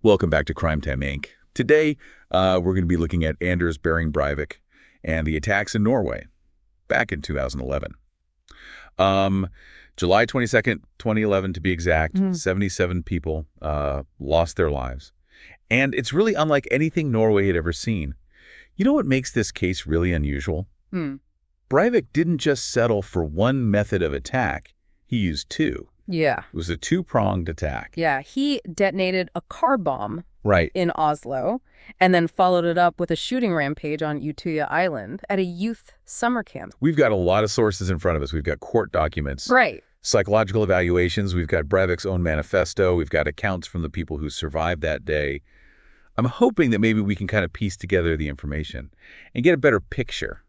Welcome back to Crime Time Inc. Today, we're going to be looking at Anders Behring Breivik and the attacks in Norway back in 2011. July 22nd, 2011 to be exact, 77 people lost their lives. And it's really unlike anything Norway had ever seen. You know what makes this case really unusual? Breivik didn't just settle for one method of attack. He used two. Yeah. It was a two-pronged attack. Yeah, he detonated a car bomb Right. in Oslo and then followed it up with a shooting rampage on Utuya Island at a youth summer camp. We've got a lot of sources in front of us. We've got court documents. Right. Psychological evaluations. We've got Breivik's own manifesto. We've got accounts from the people who survived that day. I'm hoping that maybe we can kind of piece together the information and get a better picture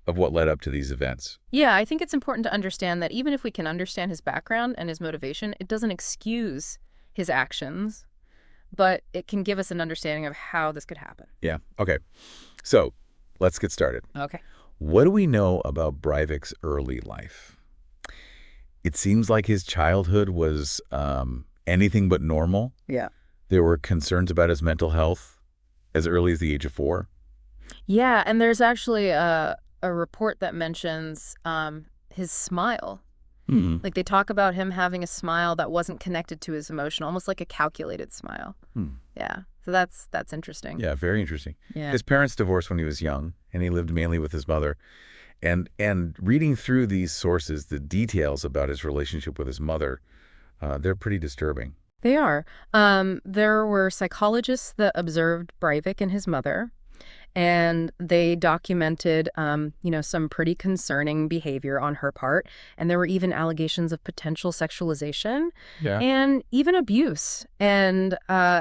of what led up to these events. Yeah, I think it's important to understand that even if we can understand his background and his motivation, it doesn't excuse his actions, but it can give us an understanding of how this could happen. Yeah. Okay. So let's get started. Okay. What do we know about Breivik's early life? It seems like his childhood was anything but normal. Yeah. There were concerns about his mental health as early as the age of 4. Yeah, and there's actually a report that mentions his smile. Like they talk about him having a smile that wasn't connected to his emotion, almost like a calculated smile. Yeah, so that's interesting. Yeah, very interesting. Yeah. His parents divorced when he was young, and he lived mainly with his mother. And reading through these sources, the details about his relationship with his mother, they're pretty disturbing. They are. There were psychologists that observed Breivik and his mother, and they documented, some pretty concerning behavior on her part. And there were even allegations of potential sexualization and even abuse. And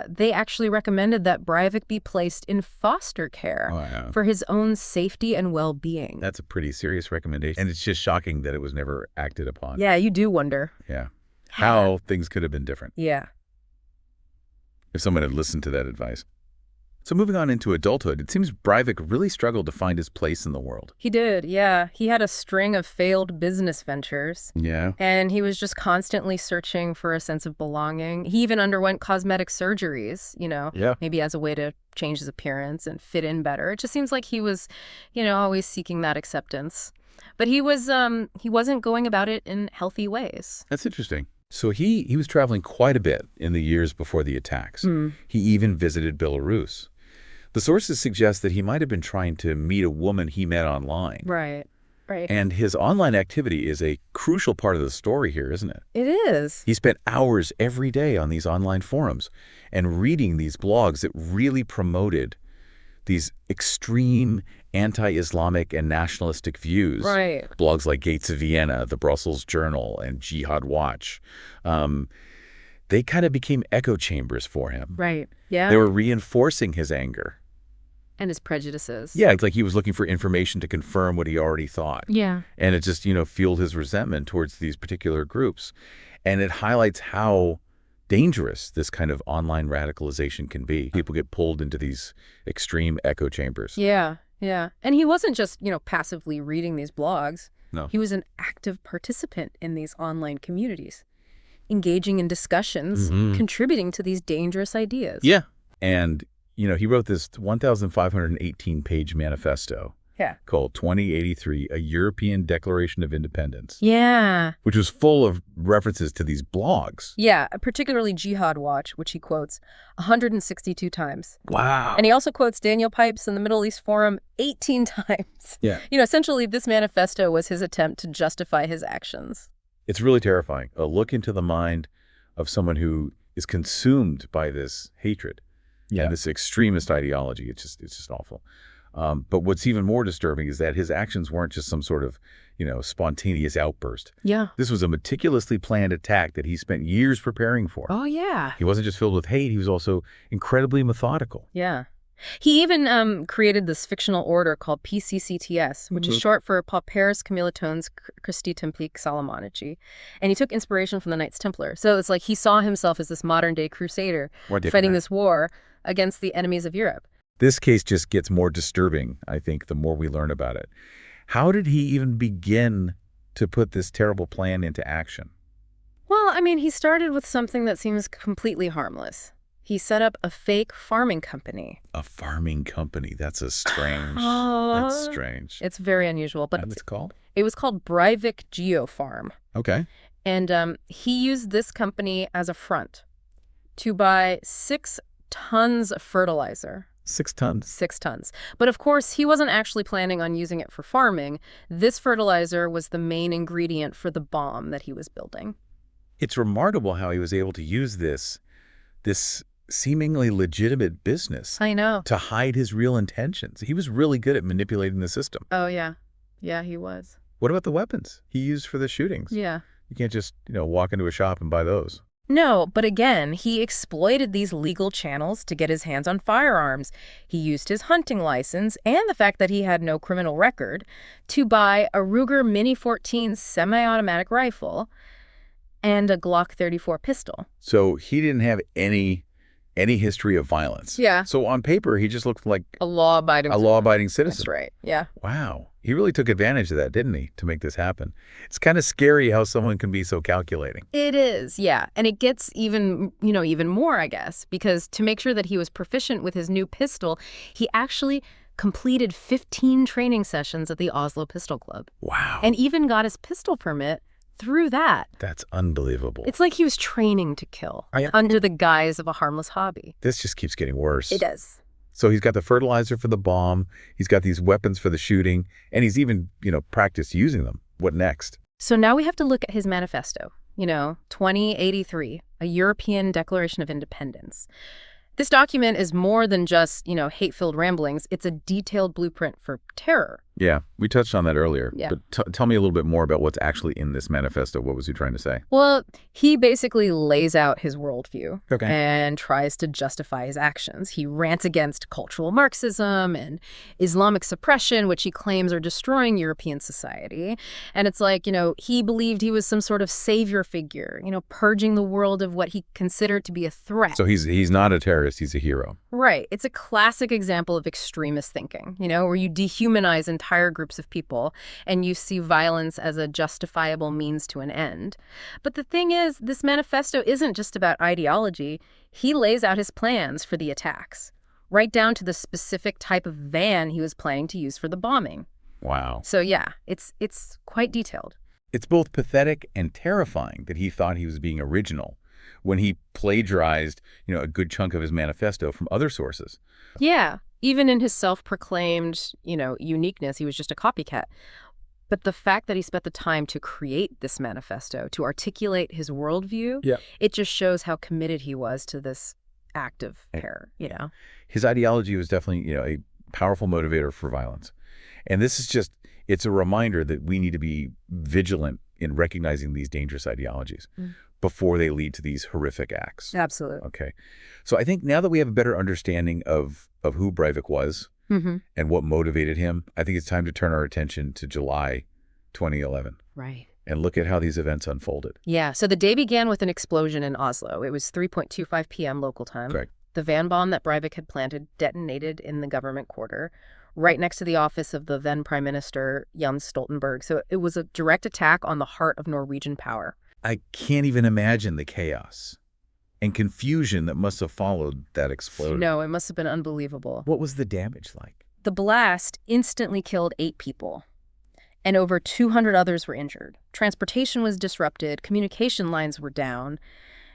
they actually recommended that Breivik be placed in foster care for his own safety and well-being. That's a pretty serious recommendation. And it's just shocking that it was never acted upon. Yeah, you do wonder. Yeah. How things could have been different. Yeah. If someone had listened to that advice. So moving on into adulthood, it seems Breivik really struggled to find his place in the world. He did, yeah. He had a string of failed business ventures. Yeah. And he was just constantly searching for a sense of belonging. He even underwent cosmetic surgeries, maybe as a way to change his appearance and fit in better. It just seems like he was, always seeking that acceptance. But he wasn't going about it in healthy ways. That's interesting. So he was traveling quite a bit in the years before the attacks. He even visited Belarus. The sources suggest that he might have been trying to meet a woman he met online. Right. And his online activity is a crucial part of the story here, isn't it? It is. He spent hours every day on these online forums and reading these blogs that really promoted these extreme anti-Islamic and nationalistic views. Right. Blogs like Gates of Vienna, the Brussels Journal, and Jihad Watch. They kind of became echo chambers for him. Right. Yeah. They were reinforcing his anger. And his prejudices. Yeah, it's like he was looking for information to confirm what he already thought. Yeah. And it just, fueled his resentment towards these particular groups. And it highlights how dangerous this kind of online radicalization can be. People get pulled into these extreme echo chambers. Yeah. And he wasn't just, passively reading these blogs. No. He was an active participant in these online communities, engaging in discussions, contributing to these dangerous ideas. Yeah. And, he wrote this 1,518-page manifesto. Yeah. Called 2083, A European Declaration of Independence. Yeah. Which was full of references to these blogs. Yeah, particularly Jihad Watch, which he quotes 162 times. Wow. And he also quotes Daniel Pipes in the Middle East Forum 18 times. Yeah. Essentially, this manifesto was his attempt to justify his actions. It's really terrifying. A look into the mind of someone who is consumed by this hatred and this extremist ideology. It's just awful. But what's even more disturbing is that his actions weren't just some sort of, spontaneous outburst. Yeah. This was a meticulously planned attack that he spent years preparing for. Oh, yeah. He wasn't just filled with hate. He was also incredibly methodical. Yeah. He even created this fictional order called PCCTS, which is short for Pauperis Commilitones Christi Templi Salomonaci. And he took inspiration from the Knights Templar. So it's like he saw himself as this modern-day crusader fighting this war against the enemies of Europe. This case just gets more disturbing, I think, the more we learn about it. How did he even begin to put this terrible plan into action? Well, he started with something that seems completely harmless. He set up a fake farming company. A farming company. That's a strange. That's strange. It's very unusual. But And it's called? it was called Breivik Geofarm. Okay. And he used this company as a front to buy 6 tons of fertilizer. 6 tons. 6 tons. But of course, he wasn't actually planning on using it for farming. This fertilizer was the main ingredient for the bomb that he was building. It's remarkable how he was able to use this seemingly legitimate business I know. to hide his real intentions. He was really good at manipulating the system. Oh, yeah. Yeah, he was. What about the weapons he used for the shootings? Yeah. You can't just, walk into a shop and buy those. No, but again, he exploited these legal channels to get his hands on firearms. He used his hunting license and the fact that he had no criminal record to buy a Ruger Mini 14 semi-automatic rifle and a Glock 34 pistol. So he didn't have any history of violence. Yeah. So on paper, he just looked like A law-abiding citizen. That's right, yeah. Wow. He really took advantage of that, didn't he, to make this happen? It's kind of scary how someone can be so calculating. It is, yeah. And it gets even more, I guess, because to make sure that he was proficient with his new pistol, he actually completed 15 training sessions at the Oslo Pistol Club. Wow. And even got his pistol permit through that. That's unbelievable. It's like he was training to kill under the guise of a harmless hobby. This just keeps getting worse. It does. So he's got the fertilizer for the bomb, he's got these weapons for the shooting, and he's even, practiced using them. What next? So now we have to look at his manifesto, 2083, a European Declaration of Independence. This document is more than just, hate-filled ramblings. It's a detailed blueprint for terror. Yeah, we touched on that earlier. Yeah. But tell me a little bit more about what's actually in this manifesto. What was he trying to say? Well, he basically lays out his worldview Okay. and tries to justify his actions. He rants against cultural Marxism and Islamic suppression, which he claims are destroying European society. And it's like, he believed he was some sort of savior figure, purging the world of what he considered to be a threat. So he's not a terrorist, he's a hero. Right. It's a classic example of extremist thinking, where you dehumanize entire groups of people and you see violence as a justifiable means to an end. But the thing is, this manifesto isn't just about ideology. He lays out his plans for the attacks, right down to the specific type of van he was planning to use for the bombing. Wow. So yeah, it's quite detailed. It's both pathetic and terrifying that he thought he was being original when he plagiarized, a good chunk of his manifesto from other sources. Yeah. Even in his self-proclaimed, uniqueness, he was just a copycat. But the fact that he spent the time to create this manifesto, to articulate his worldview, it just shows how committed he was to this act of terror, His ideology was definitely, a powerful motivator for violence. And this is it's a reminder that we need to be vigilant in recognizing these dangerous ideologies before they lead to these horrific acts. Absolutely. Okay. So I think now that we have a better understanding of who Breivik was and what motivated him, I think it's time to turn our attention to July 2011. Right. And look at how these events unfolded. Yeah. So the day began with an explosion in Oslo. It was 3:25 p.m. local time. Correct. The van bomb that Breivik had planted detonated in the government quarter, right next to the office of the then Prime Minister, Jens Stoltenberg. So it was a direct attack on the heart of Norwegian power. I can't even imagine the chaos and confusion that must have followed that explosion. No, it must have been unbelievable. What was the damage like? The blast instantly killed 8 people, and over 200 others were injured. Transportation was disrupted, communication lines were down,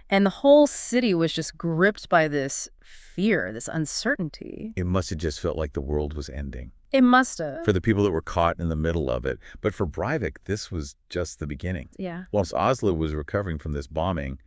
and the whole city was just gripped by this fear, this uncertainty. It must have just felt like the world was ending. It must have. For the people that were caught in the middle of it. But for Breivik, this was just the beginning. Yeah. Once Oslo was recovering from this bombing,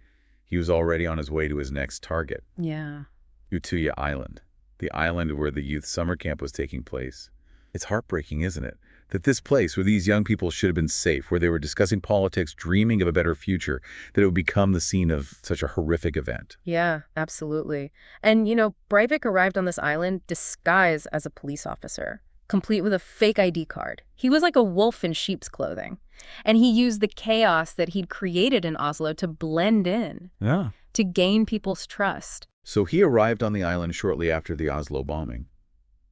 he was already on his way to his next target. Yeah. Utuya Island, the island where the youth summer camp was taking place. It's heartbreaking, isn't it? That this place where these young people should have been safe, where they were discussing politics, dreaming of a better future, that it would become the scene of such a horrific event. Yeah, absolutely. And, Breivik arrived on this island disguised as a police officer, complete with a fake ID card. He was like a wolf in sheep's clothing. And he used the chaos that he'd created in Oslo to blend in, to gain people's trust. So he arrived on the island shortly after the Oslo bombing.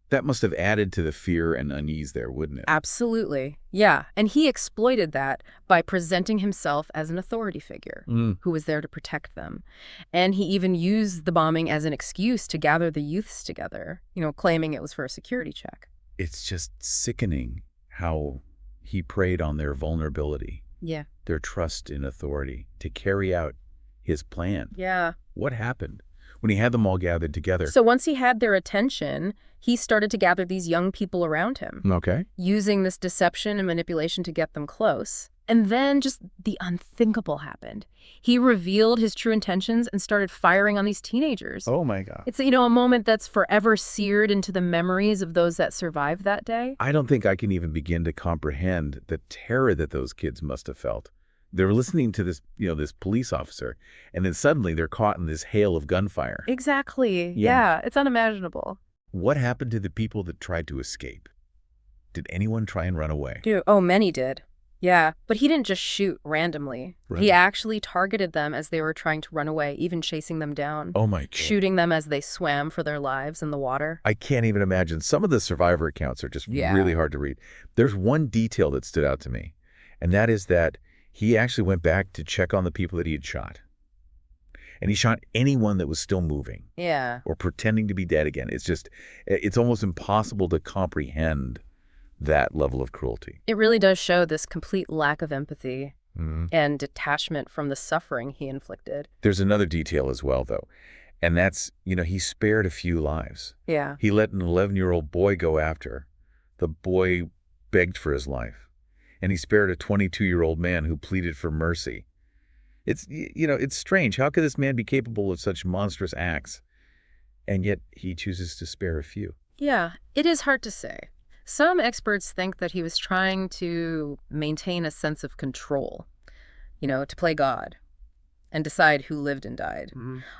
That must have added to the fear and unease there, wouldn't it? Absolutely. Yeah. And he exploited that by presenting himself as an authority figure who was there to protect them. And he even used the bombing as an excuse to gather the youths together, claiming it was for a security check. It's just sickening how he preyed on their vulnerability, Yeah. their trust in authority to carry out his plan. Yeah. What happened when he had them all gathered together? So once he had their attention, he started to gather these young people around him, Okay. using this deception and manipulation to get them close. And then just the unthinkable happened. He revealed his true intentions and started firing on these teenagers. Oh, my God. It's, a moment that's forever seared into the memories of those that survived that day. I don't think I can even begin to comprehend the terror that those kids must have felt. They're listening to this, this police officer, and then suddenly they're caught in this hail of gunfire. Exactly. Yeah, it's unimaginable. What happened to the people that tried to escape? Did anyone try and run away? Many did. Yeah, but he didn't just shoot randomly. Right. He actually targeted them as they were trying to run away, even chasing them down. Oh, my God. Shooting them as they swam for their lives in the water. I can't even imagine. Some of the survivor accounts are just really hard to read. There's one detail that stood out to me, and that is that he actually went back to check on the people that he had shot. And he shot anyone that was still moving. Yeah. Or pretending to be dead again. It's almost impossible to comprehend that level of cruelty. It really does show this complete lack of empathy and detachment from the suffering he inflicted. There's another detail as well, though, and that's, he spared a few lives. Yeah. He let an 11-year-old boy go after. The boy begged for his life, and he spared a 22-year-old man who pleaded for mercy. It's strange. How could this man be capable of such monstrous acts, and yet he chooses to spare a few? Yeah, it is hard to say. Some experts think that he was trying to maintain a sense of control, to play God and decide who lived and died.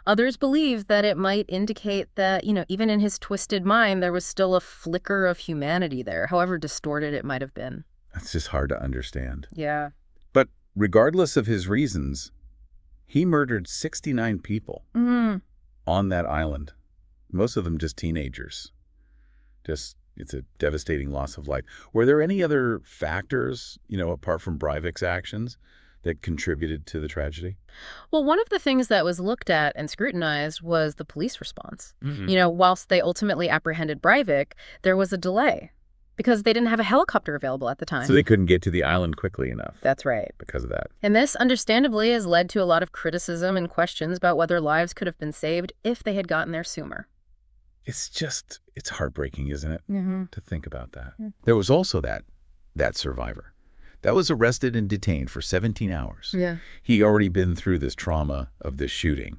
Others believe that it might indicate that, even in his twisted mind, there was still a flicker of humanity there, however distorted it might have been. That's just hard to understand. Yeah. But regardless of his reasons, he murdered 69 people on that island, most of them just teenagers. It's a devastating loss of life. Were there any other factors, apart from Breivik's actions, that contributed to the tragedy? Well, one of the things that was looked at and scrutinized was the police response. Whilst they ultimately apprehended Breivik, there was a delay because they didn't have a helicopter available at the time. So they couldn't get to the island quickly enough. That's right. Because of that. And this, understandably, has led to a lot of criticism and questions about whether lives could have been saved if they had gotten there sooner. It's heartbreaking, isn't it, to think about that. There was also that survivor that was arrested and detained for 17 hours. Yeah. He already been through this trauma of this shooting.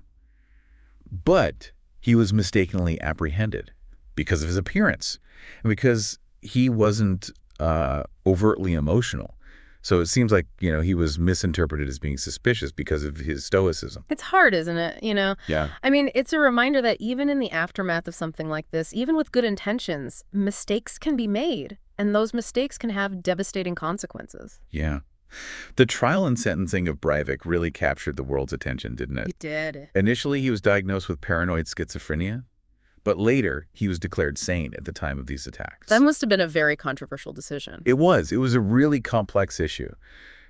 But he was mistakenly apprehended because of his appearance and because he wasn't overtly emotional. So it seems like, he was misinterpreted as being suspicious because of his stoicism. It's hard, isn't it? Yeah. I mean, it's a reminder that even in the aftermath of something like this, even with good intentions, mistakes can be made. And those mistakes can have devastating consequences. Yeah. The trial and sentencing of Breivik really captured the world's attention, didn't it? It did. Initially, he was diagnosed with paranoid schizophrenia, but later he was declared sane at the time of these attacks. That must have been a very controversial decision. It was. It was a really complex issue.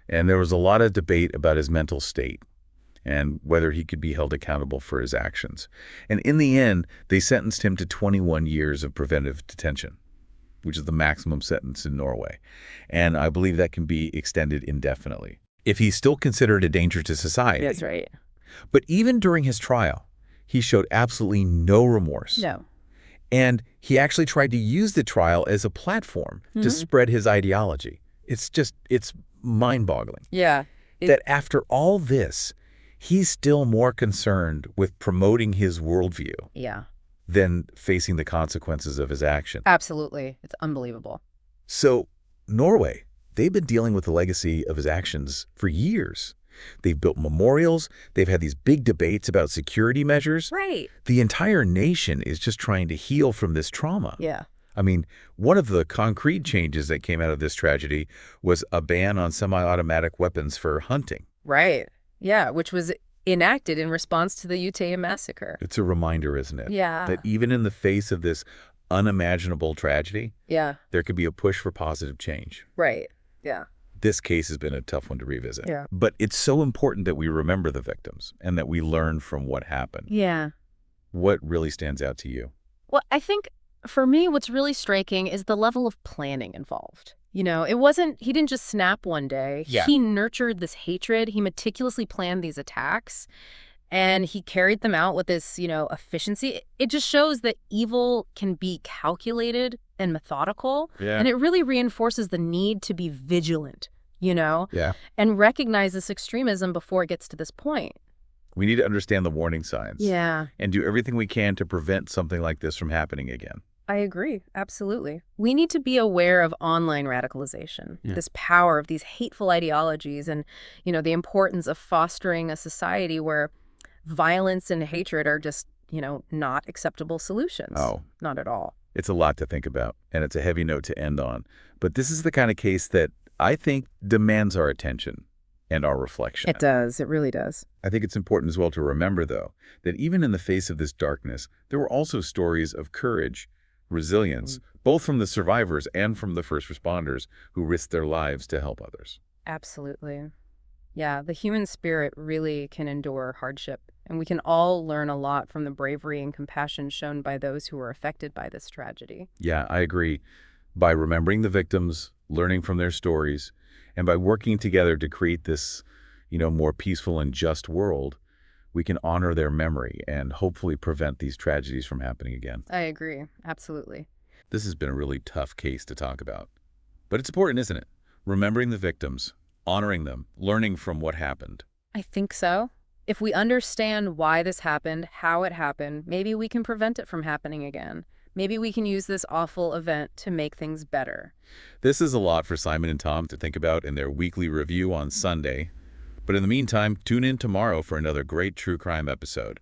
And there was a lot of debate about his mental state and whether he could be held accountable for his actions. And in the end, they sentenced him to 21 years of preventive detention, which is the maximum sentence in Norway. And I believe that can be extended indefinitely if he's still considered a danger to society. That's right. But even during his trial, he showed absolutely no remorse. No. And he actually tried to use the trial as a platform to spread his ideology. It's mind-boggling. Yeah. That after all this, he's still more concerned with promoting his worldview than facing the consequences of his action. Absolutely. It's unbelievable. So Norway, they've been dealing with the legacy of his actions for years. They've built memorials. They've had these big debates about security measures. Right. The entire nation is just trying to heal from this trauma. Yeah. I mean, one of the concrete changes that came out of this tragedy was a ban on semi-automatic weapons for hunting. Right. Yeah, which was enacted in response to the Utuya massacre. It's a reminder, isn't it? Yeah. That even in the face of this unimaginable tragedy, Yeah, there could be a push for positive change. right. Yeah. This case has been a tough one to revisit. Yeah. But it's so important that we remember the victims and that we learn from what happened. Yeah. What really stands out to you? Well, I think for me, what's really striking is the level of planning involved. He didn't just snap one day. Yeah. He nurtured this hatred. He meticulously planned these attacks and he carried them out with this, efficiency. It just shows that evil can be calculated and methodical. Yeah. And it really reinforces the need to be vigilant, Yeah. and recognize this extremism before it gets to this point. We need to understand the warning signs. Yeah. And do everything we can to prevent something like this from happening again. I agree. Absolutely. We need to be aware of online radicalization, this power of these hateful ideologies and, the importance of fostering a society where violence and hatred are just, not acceptable solutions. Oh. Not at all. It's a lot to think about, and it's a heavy note to end on. But this is the kind of case that I think demands our attention and our reflection. It does. It really does. I think it's important as well to remember, though, that even in the face of this darkness, there were also stories of courage, resilience, both from the survivors and from the first responders who risked their lives to help others. Absolutely. Yeah, the human spirit really can endure hardship, and we can all learn a lot from the bravery and compassion shown by those who were affected by this tragedy. Yeah, I agree. By remembering the victims, learning from their stories, and by working together to create this, more peaceful and just world, we can honor their memory and hopefully prevent these tragedies from happening again. I agree. Absolutely. This has been a really tough case to talk about. But it's important, isn't it? Remembering the victims, honoring them, learning from what happened. I think so. If we understand why this happened, how it happened, maybe we can prevent it from happening again. Maybe we can use this awful event to make things better. This is a lot for Simon and Tom to think about in their weekly review on Sunday. But in the meantime, tune in tomorrow for another great true crime episode.